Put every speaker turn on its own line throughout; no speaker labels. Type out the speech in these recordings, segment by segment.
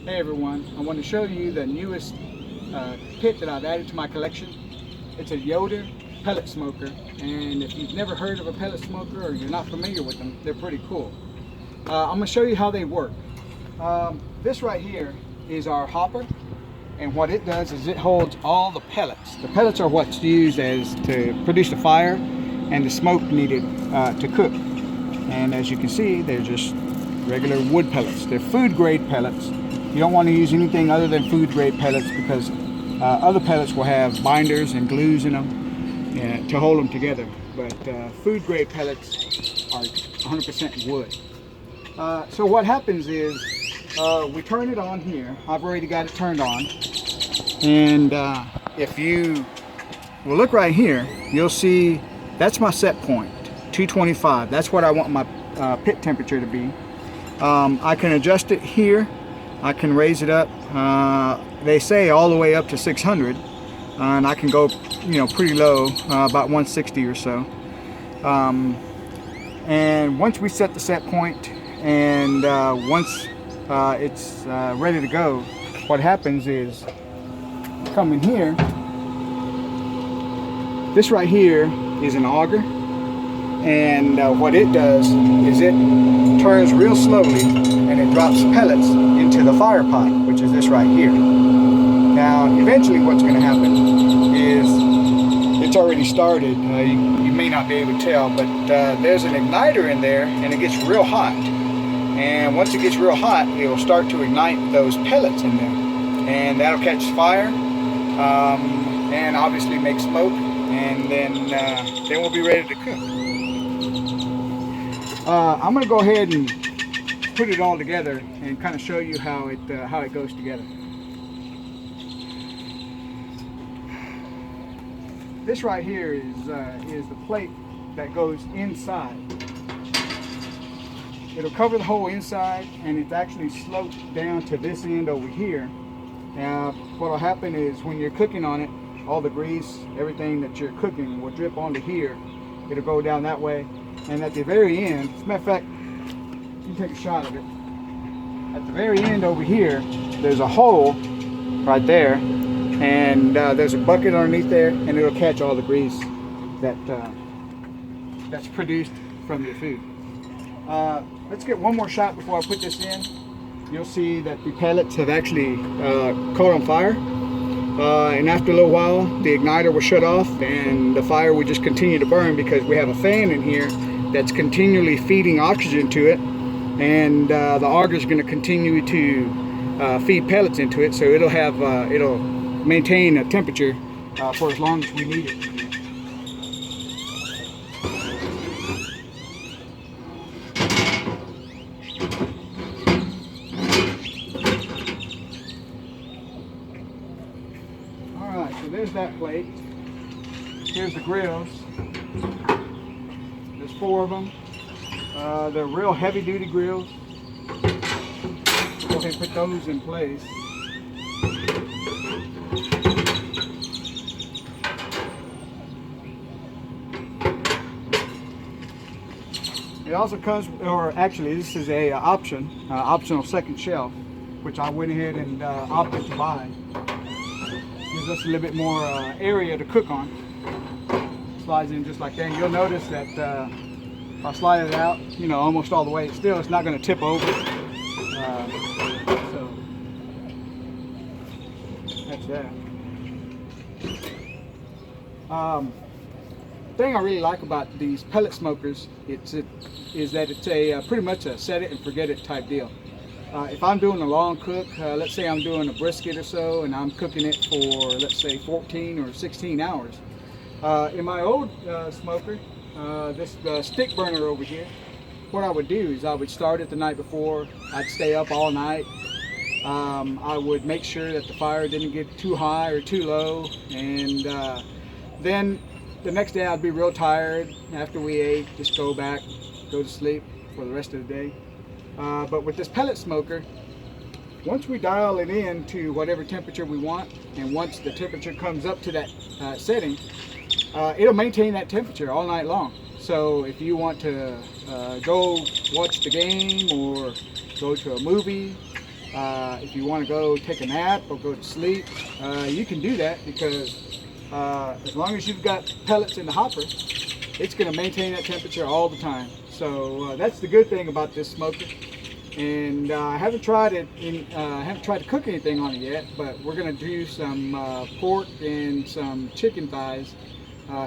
Hey everyone, I want to show you the newest pit that I've added to my collection. It's a Yoder Pellet Smoker, and if you've never heard of a pellet smoker or you're not familiar with them, they're pretty cool. I'm going to show you how they work. This right here is our hopper, and what it does is it holds all the pellets. The pellets are what's used as to produce the fire and the smoke needed to cook. And as you can see, they're just regular wood pellets. They're food grade pellets. You don't want to use anything other than food grade pellets because other pellets will have binders and glues in them to hold them together. But food grade pellets are 100% wood. So what happens is we turn it on here. I've already got it turned on. And if you will look right here, you'll see that's my set point, 225. That's what I want my pit temperature to be. I can adjust it here. I can raise it up, they say all the way up to 600, and I can go, pretty low, about 160 or so. And once we set the set point, and once it's ready to go, what happens is, come in here, this right here is an auger, and what it does is it turns real slowly and it drops pellets into the fire pot, which is this right here. Now eventually what's going to happen is, it's already started, you may not be able to tell, but there's an igniter in there and it gets real hot, and once it gets real hot it will start to ignite those pellets in there, and that'll catch fire and obviously make smoke, and then we'll be ready to cook. I'm going to go ahead and put it all together and kind of show you how it goes together. This right here is the plate that goes inside. It'll cover the whole inside, and it's actually sloped down to this end over here. Now what will happen is when you're cooking on it, all the grease, everything that you're cooking will drip onto here. It'll go down that way. And at the very end, as a matter of fact, you take a shot of it. At the very end over here, there's a hole right there, and there's a bucket underneath there, and it'll catch all the grease that's produced from your food. Let's get one more shot before I put this in. You'll see that the pellets have actually caught on fire. And after a little while, the igniter will shut off and the fire will just continue to burn because we have a fan in here that's continually feeding oxygen to it, and the auger is going to continue to feed pellets into it, so it'll maintain a temperature for as long as we need it. Alright, so there's that plate. Here's the grills. There's 4 of them. They're real heavy duty grills. Go ahead and put those in place. It also comes, or actually this is a optional second shelf, which I went ahead and opted to buy. Gives us a little bit more area to cook on. Slides in just like that. And you'll notice that if I slide it out, almost all the way, it's not going to tip over. So that's that. Thing I really like about these pellet smokers is that it's pretty much a set it and forget it type deal. If I'm doing a long cook, let's say I'm doing a brisket or so, and I'm cooking it for, let's say, 14 or 16 hours. In my old smoker, this stick burner over here, what I would do is I would start it the night before. I'd stay up all night. I would make sure that the fire didn't get too high or too low, and then the next day I'd be real tired after we ate, just go to sleep for the rest of the day. But with this pellet smoker, once we dial it in to whatever temperature we want, and once the temperature comes up to that setting, it'll maintain that temperature all night long. So if you want to go watch the game or go to a movie, If you want to go take a nap or go to sleep, you can do that, because as long as you've got pellets in the hopper, it's going to maintain that temperature all the time. So that's the good thing about this smoker. And I haven't tried it. I haven't tried to cook anything on it yet, but we're going to do some pork and some chicken thighs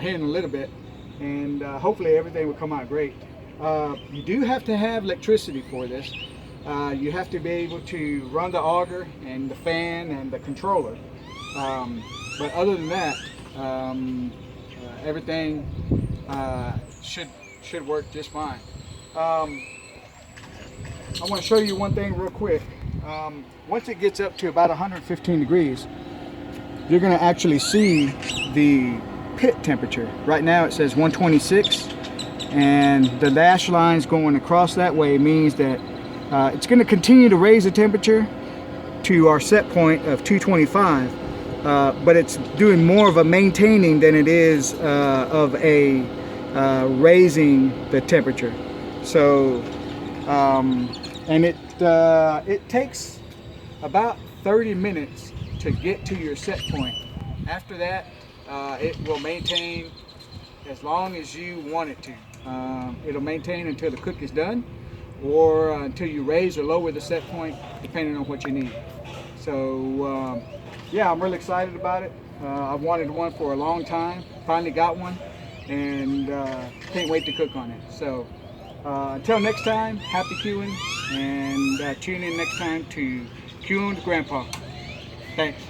here in a little bit, and hopefully everything will come out great. You do have to have electricity for this. You have to be able to run the auger and the fan and the controller. But other than that, everything should work just fine. I want to show you one thing real quick. Once it gets up to about 115 degrees, you're going to actually see the pit temperature. Right now it says 126, and the dash lines going across that way means that it's going to continue to raise the temperature to our set point of 225, but it's doing more of a maintaining than it is of a raising the temperature. So and it takes about 30 minutes to get to your set point. After that, it will maintain as long as you want it to. It'll maintain until the cook is done, or until you raise or lower the set point, depending on what you need. So yeah, I'm really excited about it. I've wanted one for a long time, finally got one, and can't wait to cook on it. So until next time, happy queuing, and tune in next time to Queuing with Grandpa. Thanks.